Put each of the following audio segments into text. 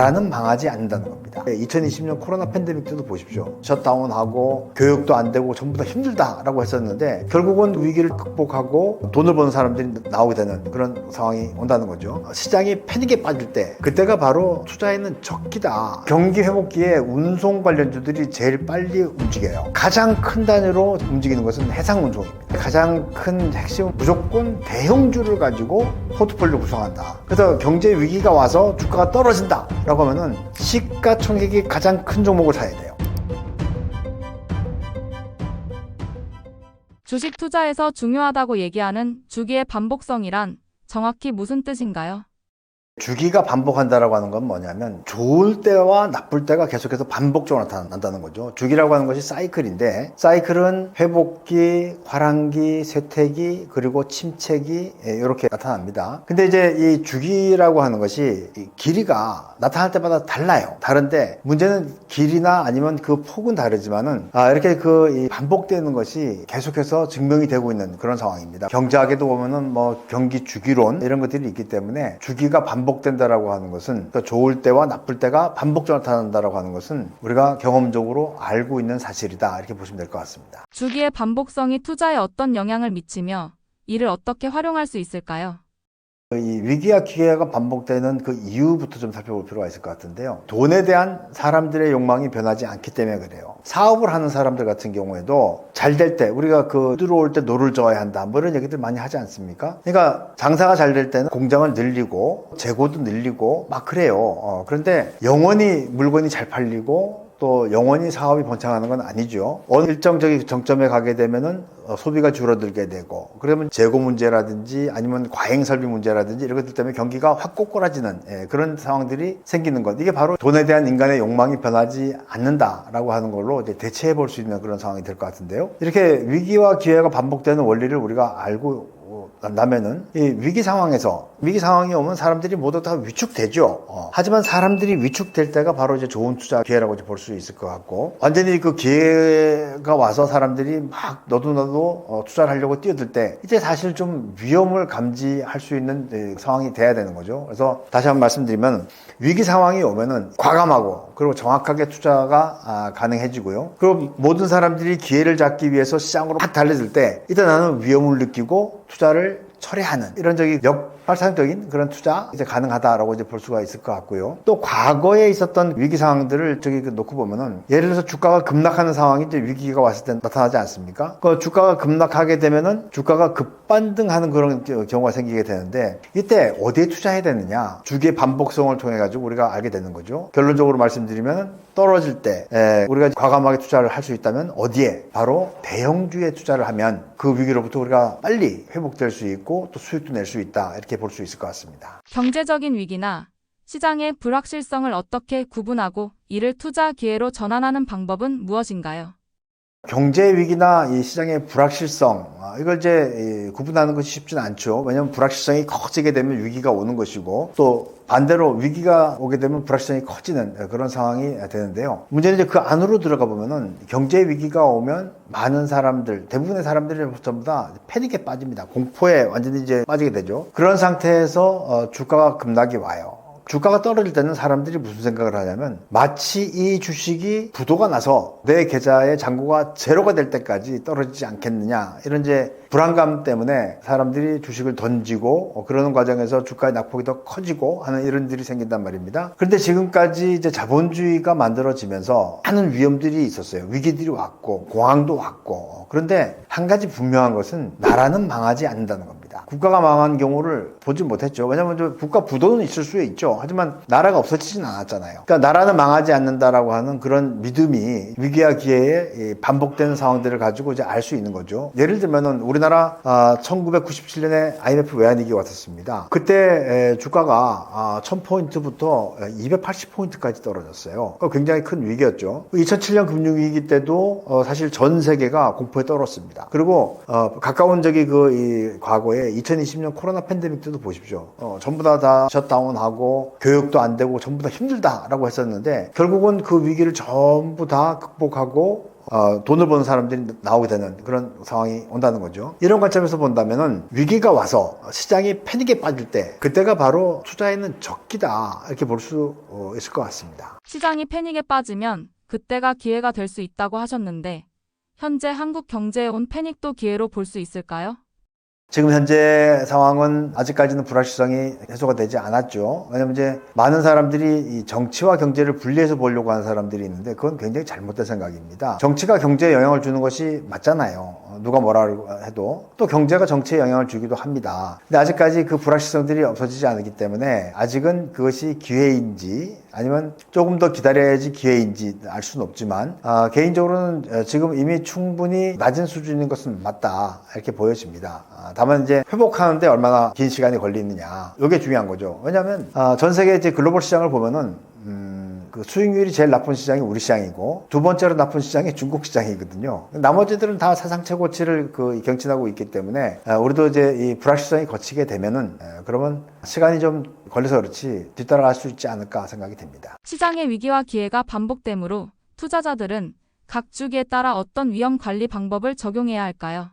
나라는 망하지 않는다는 겁니다. 2020년 코로나 팬데믹 때도 보십시오. 셧다운하고 교육도 안 되고 전부 다 힘들다라고 했었는데 결국은 위기를 극복하고 돈을 버는 사람들이 나오게 되는 그런 상황이 온다는 거죠. 시장이 패닉에 빠질 때 그때가 바로 투자에는 적기다. 경기 회복기에 운송 관련주들이 제일 빨리 움직여요. 가장 큰 단위로 움직이는 것은 해상운송입니다. 가장 큰 핵심은 무조건 대형주를 가지고 포트폴리오 구성한다. 그래서 경제 위기가 와서 주가가 떨어진다 라고 하면은 시가총액이 가장 큰 종목을 사야 돼요. 주식 투자에서 중요하다고 얘기하는 주기의 반복성이란 정확히 무슨 뜻인가요? 주기가 반복한다라고 하는 건 뭐냐면 좋을 때와 나쁠 때가 계속해서 반복적으로 나타난다는 거죠. 주기라고 하는 것이 사이클인데 사이클은 회복기, 화랑기, 쇠퇴기 그리고 침체기 이렇게 나타납니다. 근데 이제 이 주기라고 하는 것이 길이가 나타날 때마다 달라요. 다른데 문제는 길이나 아니면 그 폭은 다르지만은 이렇게 이 반복되는 것이 계속해서 증명이 되고 있는 그런 상황입니다. 경제학에도 보면은 뭐 경기 주기론 이런 것들이 있기 때문에 주기가 반복된다라고 하는 것은 그러니까 좋을 때와 나쁠 때가 반복적으로 나타난다라고 하는 것은 우리가 경험적으로 알고 있는 사실이다 이렇게 보시면 될 것 같습니다. 주기의 반복성이 투자에 어떤 영향을 미치며 이를 어떻게 활용할 수 있을까요? 이 위기와 기회가 반복되는 그 이유부터 좀 살펴볼 필요가 있을 것 같은데요. 돈에 대한 사람들의 욕망이 변하지 않기 때문에 그래요. 사업을 하는 사람들 같은 경우에도 잘 될 때 우리가 들어올 때 노를 저어야 한다 뭐 이런 얘기들 많이 하지 않습니까? 그러니까 장사가 잘 될 때는 공장을 늘리고 재고도 늘리고 막 그래요. 그런데 영원히 물건이 잘 팔리고 또 영원히 사업이 번창하는 건 아니죠. 어느 일정적인 정점에 가게 되면은 소비가 줄어들게 되고 그러면 재고 문제라든지 아니면 과잉 설비 문제라든지 이런 것들 때문에 경기가 확 꼬꾸라지는 그런 상황들이 생기는 것. 이게 바로 돈에 대한 인간의 욕망이 변하지 않는다라고 하는 걸로 이제 대체해 볼 수 있는 그런 상황이 될 것 같은데요. 이렇게 위기와 기회가 반복되는 원리를 우리가 알고 난다면은 이 위기 상황이 오면 사람들이 모두 다 위축되죠. 하지만 사람들이 위축될 때가 바로 이제 좋은 투자 기회라고 볼 수 있을 것 같고 완전히 그 기회가 와서 사람들이 막 너도 투자를 하려고 뛰어들 때 이제 사실 좀 위험을 감지할 수 있는 상황이 돼야 되는 거죠. 그래서 다시 한번 말씀드리면 위기 상황이 오면은 과감하고 그리고 정확하게 투자가 가능해지고요. 그리고 모든 사람들이 기회를 잡기 위해서 시장으로 막 달려들 때 이때 나는 위험을 느끼고 투자를 철회하는 이런 역발상적인 그런 투자 이제 가능하다라고 이제 볼 수가 있을 것 같고요. 또 과거에 있었던 위기 상황들을 놓고 보면은 예를 들어서 주가가 급락하는 상황이 이제 위기가 왔을 때 나타나지 않습니까? 그 주가가 급락하게 되면은 주가가 급반등하는 그런 경우가 생기게 되는데 이때 어디에 투자해야 되느냐? 주기의 반복성을 통해 가지고 우리가 알게 되는 거죠. 결론적으로 말씀드리면 떨어질 때 우리가 과감하게 투자를 할 수 있다면 어디에? 바로 대형주에 투자를 하면 그 위기로부터 우리가 빨리 회복될 수 있고 또 수익도 낼 수 있다 이렇게 볼 수 있을 것 같습니다. 경제적인 위기나 시장의 불확실성을 어떻게 구분하고 이를 투자 기회로 전환하는 방법은 무엇인가요? 경제 위기나 이 시장의 불확실성 이걸 이제 구분하는 것이 쉽지는 않죠. 왜냐하면 불확실성이 커지게 되면 위기가 오는 것이고 또 반대로 위기가 오게 되면 불확실성이 커지는 그런 상황이 되는데요. 문제는 이제 그 안으로 들어가 보면은 경제 위기가 오면 많은 사람들, 대부분의 사람들이 전부 다 패닉에 빠집니다. 공포에 완전히 이제 빠지게 되죠. 그런 상태에서 주가가 급락이 와요. 주가가 떨어질 때는 사람들이 무슨 생각을 하냐면 마치 이 주식이 부도가 나서 내 계좌의 잔고가 제로가 될 때까지 떨어지지 않겠느냐 이런 이제 불안감 때문에 사람들이 주식을 던지고 그러는 과정에서 주가의 낙폭이 더 커지고 하는 이런 일이 생긴단 말입니다. 그런데 지금까지 이제 자본주의가 만들어지면서 많은 위험들이 있었어요. 위기들이 왔고 공황도 왔고 그런데 한 가지 분명한 것은 나라는 망하지 않는다는 겁니다. 국가가 망한 경우를 보지 못했죠. 왜냐하면 국가 부도는 있을 수 있죠. 하지만 나라가 없어지진 않았잖아요. 그러니까 나라는 망하지 않는다라고 하는 그런 믿음이 위기와 기회에 반복되는 상황들을 가지고 이제 알 수 있는 거죠. 예를 들면은 우리나라 1997년에 IMF 외환위기가 왔었습니다. 그때 주가가 1000포인트부터 280포인트까지 떨어졌어요. 굉장히 큰 위기였죠. 2007년 금융위기 때도 사실 전 세계가 공포에 떨었습니다. 그리고 가까운 이 과거에 2020년 코로나 팬데믹 때도 보십시오. 전부 다 셧다운하고 교육도 안 되고 전부 다 힘들다라고 했었는데 결국은 그 위기를 전부 다 극복하고 돈을 버는 사람들이 나오게 되는 그런 상황이 온다는 거죠. 이런 관점에서 본다면은 위기가 와서 시장이 패닉에 빠질 때 그때가 바로 투자에는 적기다 이렇게 볼 수 있을 것 같습니다. 시장이 패닉에 빠지면 그때가 기회가 될 수 있다고 하셨는데 현재 한국 경제에 온 패닉도 기회로 볼 수 있을까요? 지금 현재 상황은 아직까지는 불확실성이 해소가 되지 않았죠. 왜냐하면 이제 많은 사람들이 이 정치와 경제를 분리해서 보려고 하는 사람들이 있는데 그건 굉장히 잘못된 생각입니다. 정치가 경제에 영향을 주는 것이 맞잖아요. 누가 뭐라 해도 또 경제가 정치에 영향을 주기도 합니다. 근데 아직까지 그 불확실성들이 없어지지 않았기 때문에 아직은 그것이 기회인지 아니면 조금 더 기다려야지 기회인지 알 수는 없지만 개인적으로는 지금 이미 충분히 낮은 수준인 것은 맞다 이렇게 보여집니다. 다만 이제 회복하는데 얼마나 긴 시간이 걸리느냐 이게 중요한 거죠. 왜냐하면 전 세계 이제 글로벌 시장을 보면은 그 수익률이 제일 나쁜 시장이 우리 시장이고 두 번째로 나쁜 시장이 중국 시장이거든요. 나머지들은 다 사상 최고치를 경신하고 있기 때문에 우리도 이제 이 불확실성이 거치게 되면은 그러면 시간이 좀 걸려서 그렇지 뒤따라갈 수 있지 않을까 생각이 됩니다. 시장의 위기와 기회가 반복되므로 투자자들은 각 주기에 따라 어떤 위험 관리 방법을 적용해야 할까요?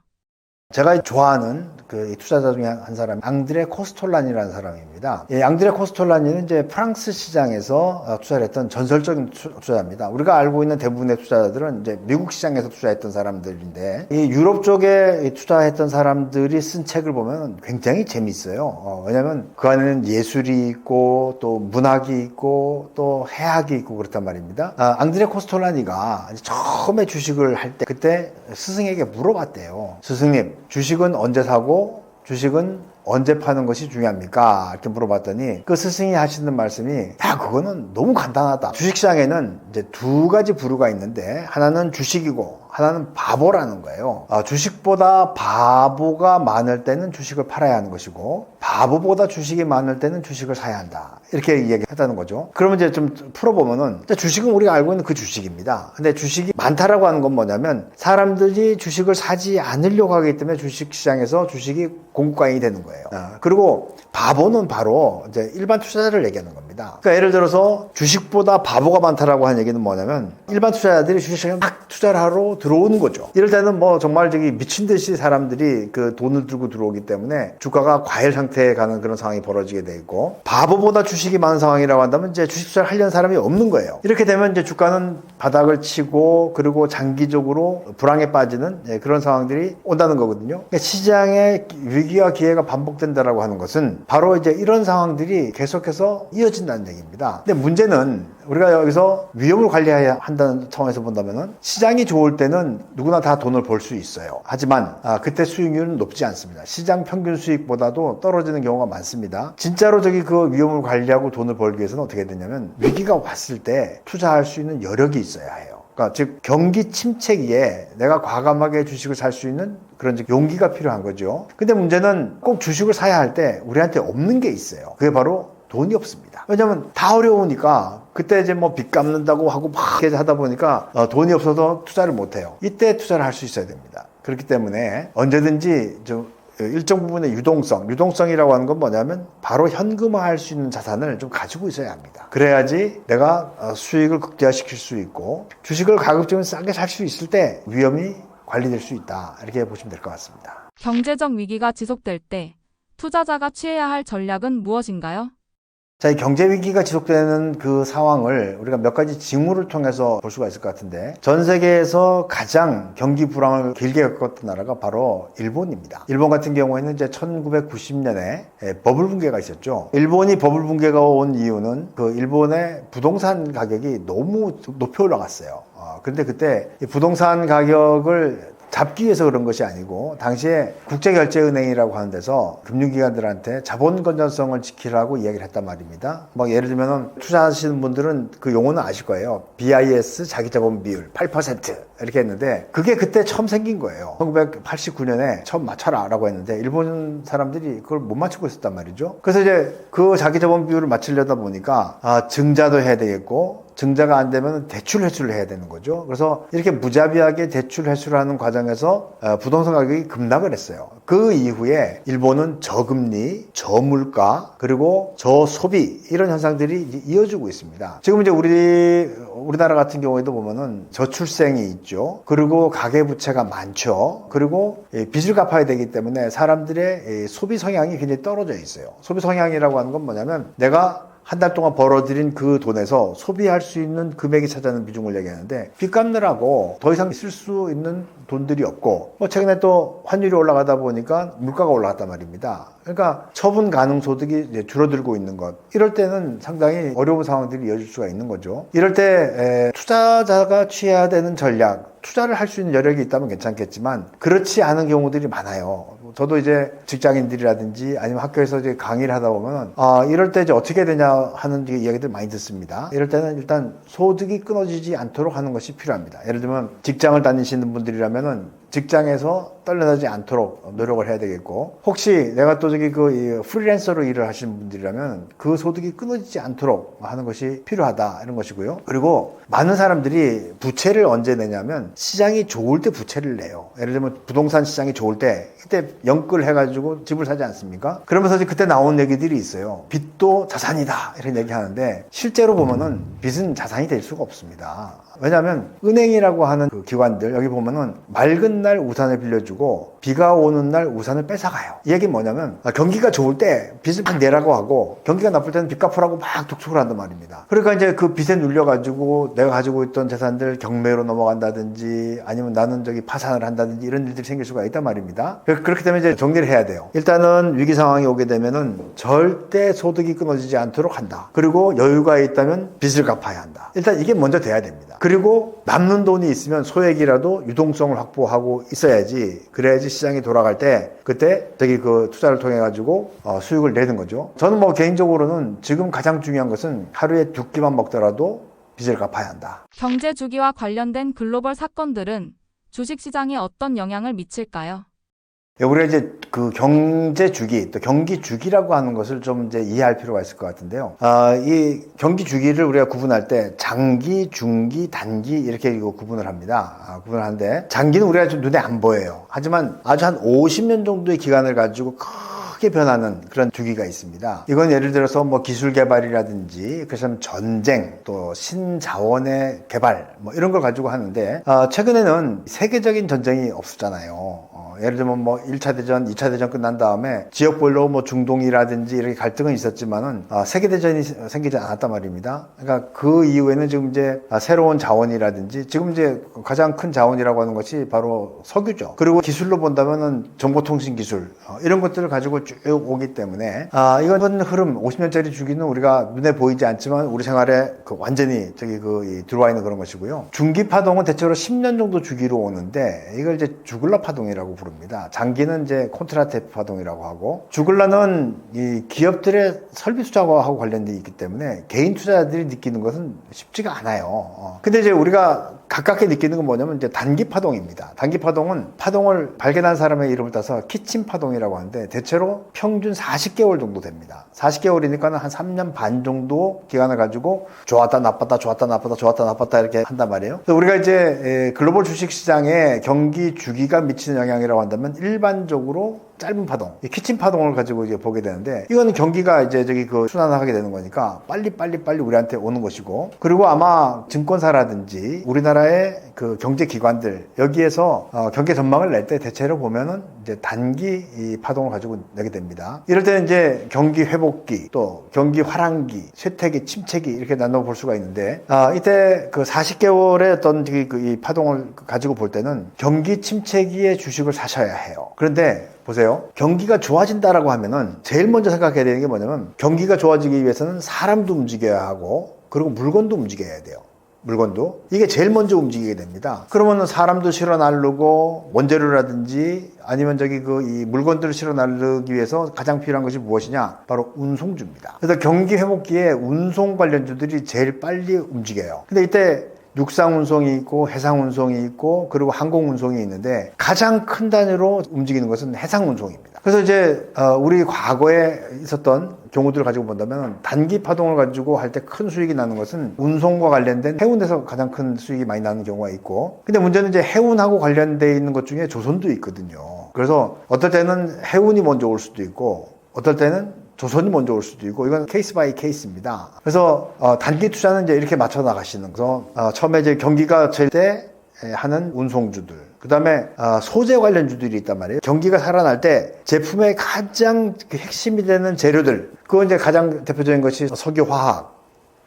제가 좋아하는 그 투자자 중에 한 사람이 앙드레 코스톨라니라는 사람입니다. 이 앙드레 코스톨라니는 이제 프랑스 시장에서 투자를 했던 전설적인 투자자입니다. 우리가 알고 있는 대부분의 투자자들은 이제 미국 시장에서 투자했던 사람들인데 이 유럽 쪽에 투자했던 사람들이 쓴 책을 보면 굉장히 재미있어요. 왜냐하면 그 안에는 예술이 있고 또 문학이 있고 또 해학이 있고 그렇단 말입니다. 앙드레 코스톨라니가 처음에 주식을 할 때 그때 스승에게 물어봤대요. 스승님, 주식은 언제 사고 주식은 언제 파는 것이 중요합니까? 이렇게 물어봤더니 그 스승이 하시는 말씀이 야 그거는 너무 간단하다. 주식시장에는 이제 두 가지 부류가 있는데 하나는 주식이고 하나는 바보라는 거예요. 주식보다 바보가 많을 때는 주식을 팔아야 하는 것이고 바보보다 주식이 많을 때는 주식을 사야 한다. 이렇게 이야기했다는 거죠. 그러면 이제 좀 풀어보면은 주식은 우리가 알고 있는 그 주식입니다. 근데 주식이 많다라고 하는 건 뭐냐면 사람들이 주식을 사지 않으려고 하기 때문에 주식시장에서 주식이 공급광이 되는 거예요. 그리고 바보는 바로 이제 일반 투자자를 얘기하는 겁니다. 그러니까 예를 들어서 주식보다 바보가 많다라고 하는 얘기는 뭐냐면 일반 투자자들이 주식시장에 막 투자를 하러 들어오는 거죠. 이럴 때는 뭐 정말 미친 듯이 사람들이 그 돈을 들고 들어오기 때문에 주가가 과열 상태에 가는 그런 상황이 벌어지게 돼 있고 바보보다 주식이 많은 상황이라고 한다면 이제 주식 투자를 하려는 사람이 없는 거예요. 이렇게 되면 이제 주가는 바닥을 치고 그리고 장기적으로 불황에 빠지는 그런 상황들이 온다는 거거든요. 그러니까 시장의 위기와 기회가 반복된다라고 하는 것은 바로 이제 이런 상황들이 계속해서 이어진다는 얘기입니다. 근데 문제는 우리가 여기서 위험을 관리해야 한다는 차원에서 본다면은 시장이 좋을 때는 누구나 다 돈을 벌 수 있어요. 하지만 그때 수익률은 높지 않습니다. 시장 평균 수익보다도 떨어지는 경우가 많습니다. 진짜로 그 위험을 관리하고 돈을 벌기 위해서는 어떻게 되냐면 위기가 왔을 때 투자할 수 있는 여력이 있어야 해요. 그러니까 즉 경기 침체기에 내가 과감하게 주식을 살 수 있는 그런 용기가 필요한 거죠. 근데 문제는 꼭 주식을 사야 할 때 우리한테 없는 게 있어요. 그게 바로 돈이 없습니다. 왜냐면 다 어려우니까 그때 이제 뭐 빚 갚는다고 하고 막 하다 보니까 돈이 없어서 투자를 못 해요. 이때 투자를 할 수 있어야 됩니다. 그렇기 때문에 언제든지 좀 일정 부분의 유동성이라고 하는 건 뭐냐면 바로 현금화할 수 있는 자산을 좀 가지고 있어야 합니다. 그래야지 내가 수익을 극대화시킬 수 있고 주식을 가급적이면 싸게 살 수 있을 때 위험이 관리될 수 있다. 이렇게 보시면 될 것 같습니다. 경제적 위기가 지속될 때 투자자가 취해야 할 전략은 무엇인가요? 자, 이 경제 위기가 지속되는 그 상황을 우리가 몇 가지 징후를 통해서 볼 수가 있을 것 같은데 전 세계에서 가장 경기 불황을 길게 겪었던 나라가 바로 일본입니다. 일본 같은 경우에는 이제 1990년에 버블 붕괴가 있었죠. 일본이 버블 붕괴가 온 이유는 그 일본의 부동산 가격이 너무 높이 올라갔어요. 그런데 그때 이 부동산 가격을 잡기 위해서 그런 것이 아니고 당시에 국제결제은행이라고 하는 데서 금융기관들한테 자본 건전성을 지키라고 이야기를 했단 말입니다. 뭐 예를 들면 투자하시는 분들은 그 용어는 아실 거예요. BIS 자기자본 비율 8% 이렇게 했는데 그게 그때 처음 생긴 거예요. 1989년에 처음 맞춰라라고 했는데 일본 사람들이 그걸 못 맞추고 있었단 말이죠. 그래서 이제 그 자기자본 비율을 맞추려다 보니까 증자도 해야 되겠고 증자가 안 되면 대출 회수를 해야 되는 거죠. 그래서 이렇게 무자비하게 대출 회수를 하는 과정에서 부동산 가격이 급락을 했어요. 그 이후에 일본은 저금리, 저물가, 그리고 저소비 이런 현상들이 이제 이어지고 있습니다. 지금 이제 우리나라 같은 경우에도 보면은 저출생이 있죠. 그리고 가계부채가 많죠. 그리고 빚을 갚아야 되기 때문에 사람들의 소비 성향이 굉장히 떨어져 있어요. 소비 성향이라고 하는 건 뭐냐면 내가 한 달 동안 벌어들인 그 돈에서 소비할 수 있는 금액이 차지하는 비중을 얘기하는데 빚 갚느라고 더 이상 쓸 수 있는 돈들이 없고 뭐 최근에 또 환율이 올라가다 보니까 물가가 올라갔단 말입니다. 그러니까 처분 가능 소득이 이제 줄어들고 있는 것. 이럴 때는 상당히 어려운 상황들이 이어질 수가 있는 거죠. 이럴 때 투자자가 취해야 되는 전략, 투자를 할 수 있는 여력이 있다면 괜찮겠지만 그렇지 않은 경우들이 많아요. 저도 이제 직장인들이라든지 아니면 학교에서 이제 강의를 하다 보면 이럴 때 이제 어떻게 되냐 하는 이야기들 많이 듣습니다. 이럴 때는 일단 소득이 끊어지지 않도록 하는 것이 필요합니다. 예를 들면 직장을 다니시는 분들이라면은 직장에서 떨어지지 않도록 노력을 해야 되겠고, 혹시 내가 또 저기 그 프리랜서로 일을 하시는 분들이라면 그 소득이 끊어지지 않도록 하는 것이 필요하다 이런 것이고요. 그리고 많은 사람들이 부채를 언제 내냐면 시장이 좋을 때 부채를 내요. 예를 들면 부동산 시장이 좋을 때 그때 연끌 해가지고 집을 사지 않습니까? 그러면서 이제 그때 나온 얘기들이 있어요. 빚도 자산이다 이런 얘기하는데 실제로 보면은 빚은 자산이 될 수가 없습니다. 왜냐하면 은행이라고 하는 그 기관들 여기 보면은 맑은 날 우산을 빌려주고 비가 오는 날 우산을 뺏어가요. 이 얘기는 뭐냐면 경기가 좋을 때 빚을 막 내라고 하고 경기가 나쁠 때는 빚 갚으라고 막 독촉을 한단 말입니다. 그러니까 이제 그 빚에 눌려가지고 내가 가지고 있던 재산들 경매로 넘어간다든지 아니면 나는 저기 파산을 한다든지 이런 일들이 생길 수가 있단 말입니다. 그렇기 때문에 이제 정리를 해야 돼요. 일단은 위기 상황이 오게 되면은 절대 소득이 끊어지지 않도록 한다. 그리고 여유가 있다면 빚을 갚아야 한다. 일단 이게 먼저 돼야 됩니다. 그리고 남는 돈이 있으면 소액이라도 유동성을 확보하고 있어야지. 그래야지 시장이 돌아갈 때 그때 저기 그 투자를 통해 가지고 수익을 내는 거죠. 저는 뭐 개인적으로는 지금 가장 중요한 것은 하루에 두 끼만 먹더라도 빚을 갚아야 한다. 경제 주기와 관련된 글로벌 사건들은 주식 시장에 어떤 영향을 미칠까요? 우리가 이제 그 경제 주기, 또 경기 주기라고 하는 것을 좀 이제 이해할 필요가 있을 것 같은데요. 이 경기 주기를 우리가 구분할 때 장기, 중기, 단기 이렇게 구분을 합니다. 구분을 하는데 장기는 우리가 좀 눈에 안 보여요. 하지만 아주 한 50년 정도의 기간을 가지고 크게 변하는 그런 주기가 있습니다. 이건 예를 들어서 뭐 기술 개발이라든지 그래서 전쟁 또 신자원의 개발 뭐 이런 걸 가지고 하는데 최근에는 세계적인 전쟁이 없었잖아요. 예를 들면 뭐 1차 대전, 2차 대전 끝난 다음에 지역별로 뭐 중동이라든지 이렇게 갈등은 있었지만은 세계대전이 생기지 않았단 말입니다. 그러니까 그 이후에는 지금 이제 새로운 자원이라든지 지금 이제 가장 큰 자원이라고 하는 것이 바로 석유죠. 그리고 기술로 본다면은 정보통신 기술 이런 것들을 가지고 쭉 오기 때문에 이건 흐름 50년짜리 주기는 우리가 눈에 보이지 않지만 우리 생활에 완전히 저기 들어와 있는 그런 것이고요. 중기 파동은 대체로 10년 정도 주기로 오는데 이걸 이제 주글라 파동이라고 부릅니다. 장기는 이제 콘트라테프 파동이라고 하고 주글라는 이 기업들의 설비 투자하고 관련돼 있기 때문에 개인 투자자들이 느끼는 것은 쉽지가 않아요. 근데 이제 우리가 가깝게 느끼는 건 뭐냐면 이제 단기 파동입니다. 단기 파동은 파동을 발견한 사람의 이름을 따서 키친 파동이라고 하는데 대체로 평균 40개월 정도 됩니다. 40개월이니까 한 3년 반 정도 기간을 가지고 좋았다 나빴다 좋았다 나빴다 좋았다 나빴다 이렇게 한단 말이에요. 그래서 우리가 이제 글로벌 주식 시장에 경기 주기가 미치는 영향이라고 한다면 일반적으로 짧은 파동, 키친 파동을 가지고 이제 보게 되는데 이거는 경기가 이제 저기 순환하게 되는 거니까 빨리 우리한테 오는 것이고 그리고 아마 증권사라든지 우리나라의 그 경제기관들 여기에서 경기 전망을 낼 때 대체로 보면은 이제 단기 이 파동을 가지고 내게 됩니다. 이럴 때는 이제 경기 회복기 또 경기 화랑기, 쇠퇴기, 침체기 이렇게 나눠 볼 수가 있는데 이때 그 40개월의 어떤 이 파동을 가지고 볼 때는 경기 침체기의 주식을 사셔야 해요. 그런데 보세요. 경기가 좋아진다라고 하면은 제일 먼저 생각해야 되는 게 뭐냐면 경기가 좋아지기 위해서는 사람도 움직여야 하고 그리고 물건도 움직여야 돼요. 물건도 이게 제일 먼저 움직이게 됩니다. 그러면은 사람도 실어 나르고 원재료라든지 아니면 저기 이 물건들을 실어 나르기 위해서 가장 필요한 것이 무엇이냐? 바로 운송주입니다. 그래서 경기 회복기에 운송 관련주들이 제일 빨리 움직여요. 근데 이때 육상 운송이 있고 해상 운송이 있고 그리고 항공 운송이 있는데 가장 큰 단위로 움직이는 것은 해상 운송입니다. 그래서 이제 우리 과거에 있었던 경우들을 가지고 본다면 단기 파동을 가지고 할 때 큰 수익이 나는 것은 운송과 관련된 해운에서 가장 큰 수익이 많이 나는 경우가 있고, 근데 문제는 이제 해운하고 관련돼 있는 것 중에 조선도 있거든요. 그래서 어떨 때는 해운이 먼저 올 수도 있고 어떨 때는 조선이 먼저 올 수도 있고, 이건 케이스 바이 케이스입니다. 그래서 단기 투자는 이제 이렇게 맞춰 나가시는 거. 처음에 이제 경기가 될 때 하는 운송주들, 그 다음에 소재 관련주들이 있단 말이에요. 경기가 살아날 때 제품의 가장 핵심이 되는 재료들, 그건 이제 가장 대표적인 것이 석유화학,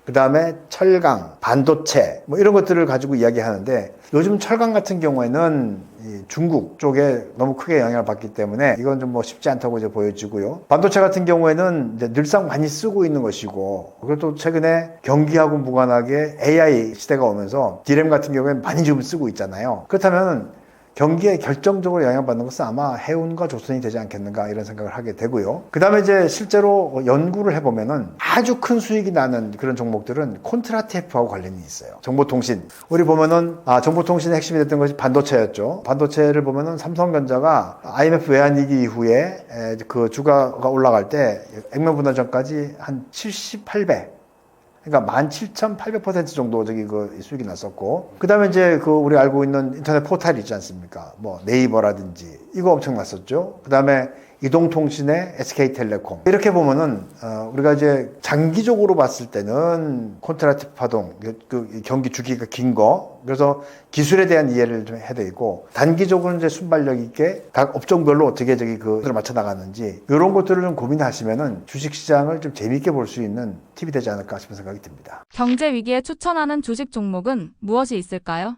그 다음에 철강, 반도체, 뭐 이런 것들을 가지고 이야기하는데, 요즘 철강 같은 경우에는 이 중국 쪽에 너무 크게 영향을 받기 때문에 이건 좀 뭐 쉽지 않다고 이제 보여지고요. 반도체 같은 경우에는 이제 늘상 많이 쓰고 있는 것이고, 그리고 또 최근에 경기하고 무관하게 AI 시대가 오면서 디램 같은 경우에 많이 좀 쓰고 있잖아요. 그렇다면 경기에 결정적으로 영향받는 것은 아마 해운과 조선이 되지 않겠는가, 이런 생각을 하게 되고요. 그 다음에 이제 실제로 연구를 해보면은 아주 큰 수익이 나는 그런 종목들은 콘트라TF하고 관련이 있어요. 정보통신. 우리 보면은 정보통신의 핵심이 됐던 것이 반도체였죠. 반도체를 보면은 삼성전자가 IMF 외환위기 이후에 그 주가가 올라갈 때 액면 분할 전까지 한 78배, 그러니까 17,800% 정도 그 수익이 났었고, 그 다음에 이제 우리 알고 있는 인터넷 포털 있지 않습니까? 뭐 네이버라든지 이거 엄청 났었죠. 그 다음에 이동통신의 SK텔레콤. 이렇게 보면은 우리가 이제 장기적으로 봤을 때는 콘트라티브 파동, 그 경기 주기가 긴 거, 그래서 기술에 대한 이해를 좀 해야 되고, 단기적으로는 이제 순발력 있게 각 업종별로 어떻게 그들을 맞춰 나가는지, 이런 것들을 좀 고민하시면은 주식시장을 좀 재미있게 볼 수 있는 팁이 되지 않을까 싶은 생각이 듭니다. 경제 위기에 추천하는 주식 종목은 무엇이 있을까요?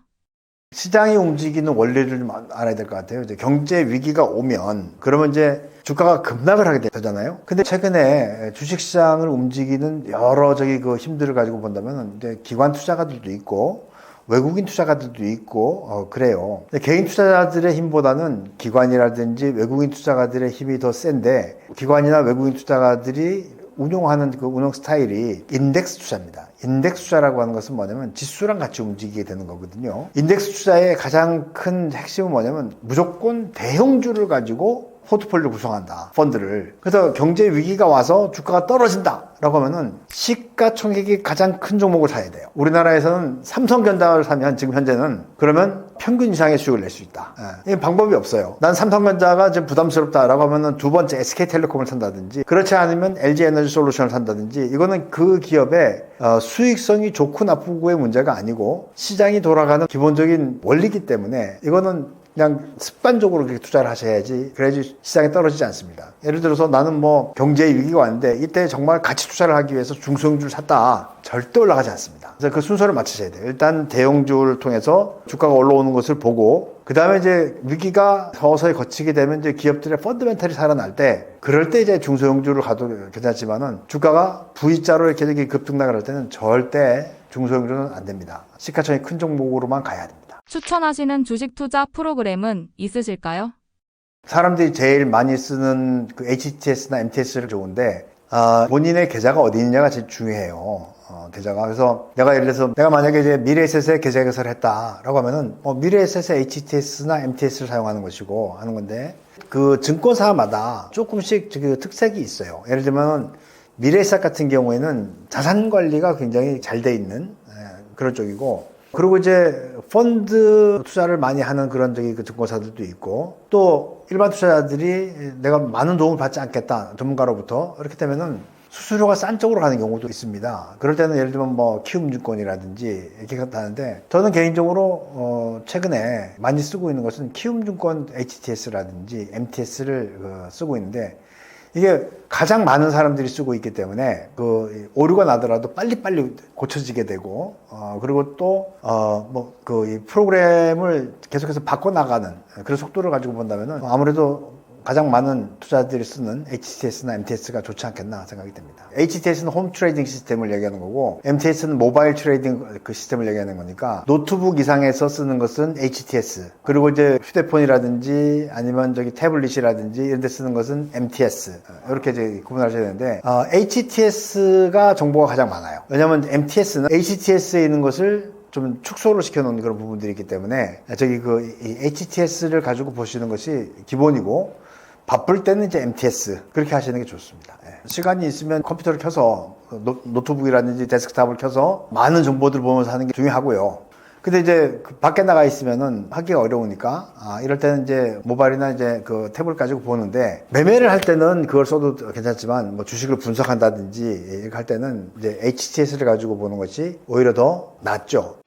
시장이 움직이는 원리를 좀 알아야 될 것 같아요. 이제 경제 위기가 오면, 그러면 이제 주가가 급락을 하게 되잖아요. 근데 최근에 주식시장을 움직이는 여러 그 힘들을 가지고 본다면, 이제 기관 투자가들도 있고, 외국인 투자가들도 있고, 그래요. 개인 투자자들의 힘보다는 기관이라든지 외국인 투자가들의 힘이 더 센데, 기관이나 외국인 투자가들이 운용하는 그 운용 스타일이 인덱스 투자입니다. 인덱스 투자라고 하는 것은 뭐냐면 지수랑 같이 움직이게 되는 거거든요. 인덱스 투자의 가장 큰 핵심은 뭐냐면 무조건 대형주를 가지고 포트폴리오를 구성한다, 펀드를. 그래서 경제 위기가 와서 주가가 떨어진다 라고 하면은 시가총액이 가장 큰 종목을 사야 돼요. 우리나라에서는 삼성전자를 사면 지금 현재는 그러면 평균 이상의 수익을 낼 수 있다. 이 방법이 없어요. 난 삼성전자가 좀 부담스럽다라고 하면은 두 번째 SK텔레콤을 산다든지, 그렇지 않으면 LG에너지솔루션을 산다든지, 이거는 그 기업의 수익성이 좋고 나쁘고의 문제가 아니고 시장이 돌아가는 기본적인 원리이기 때문에, 이거는 그냥 습관적으로 그렇게 투자를 하셔야지, 그래야지 시장에 떨어지지 않습니다. 예를 들어서 나는 뭐 경제 위기가 왔는데 이때 정말 가치 투자를 하기 위해서 중소형주를 샀다, 절대 올라가지 않습니다. 그래서 그 순서를 맞추셔야 돼요. 일단 대형주를 통해서 주가가 올라오는 것을 보고, 그 다음에 이제 위기가 서서히 거치게 되면 이제 기업들의 펀더멘탈이 살아날 때, 그럴 때 이제 중소형주를 가도 괜찮지만은 주가가 V자로 이렇게 급등락을 할 때는 절대 중소형주는 안 됩니다. 시가총액 큰 종목으로만 가야 됩니다. 추천하시는 주식 투자 프로그램은 있으실까요? 사람들이 제일 많이 쓰는 그 HTS나 MTS를 좋은데, 본인의 계좌가 어디 있느냐가 제일 중요해요. 계좌가. 그래서 내가 예를 들어서 내가 만약에 이제 미래에셋에 계좌 개설을 했다라고 하면은 미래에셋의 HTS나 MTS를 사용하는 것이고 하는 건데, 그 증권사마다 조금씩 그 특색이 있어요. 예를 들면 미래에셋 같은 경우에는 자산 관리가 굉장히 잘 돼 있는 그런 쪽이고, 그리고 이제 펀드 투자를 많이 하는 그런 그 증권사들도 있고, 또 일반 투자자들이 내가 많은 도움을 받지 않겠다, 전문가로부터, 이렇게 되면은 수수료가 싼 쪽으로 가는 경우도 있습니다. 그럴 때는 예를 들면 뭐 키움증권이라든지 이렇게 하는데, 저는 개인적으로 최근에 많이 쓰고 있는 것은 키움증권 HTS라든지 MTS를 쓰고 있는데, 이게 가장 많은 사람들이 쓰고 있기 때문에 그 오류가 나더라도 빨리빨리 고쳐지게 되고, 그리고 또 이 프로그램을 계속해서 바꿔나가는 그런 속도를 가지고 본다면은 아무래도 가장 많은 투자자들이 쓰는 HTS나 MTS가 좋지 않겠나 생각이 됩니다. HTS는 홈 트레이딩 시스템을 얘기하는 거고, MTS는 모바일 트레이딩 그 시스템을 얘기하는 거니까, 노트북 이상에서 쓰는 것은 HTS, 그리고 이제 휴대폰이라든지 아니면 태블릿이라든지 이런 데 쓰는 것은 MTS, 이렇게 이제 구분하셔야 되는데, HTS가 정보가 가장 많아요. 왜냐하면 MTS는 HTS에 있는 것을 좀 축소를 시켜놓은 그런 부분들이 있기 때문에 저기 이 HTS를 가지고 보시는 것이 기본이고 바쁠 때는 이제 MTS 그렇게 하시는 게 좋습니다. 예. 시간이 있으면 컴퓨터를 켜서 노트북이라든지 데스크탑을 켜서 많은 정보들을 보면서 하는 게 중요하고요. 근데 이제 밖에 나가 있으면은 하기가 어려우니까 이럴 때는 이제 모바일이나 이제 그 탭을 가지고 보는데 매매를 할 때는 그걸 써도 괜찮지만 뭐 주식을 분석한다든지 이렇게 할 때는 이제 HTS를 가지고 보는 것이 오히려 더 낫죠.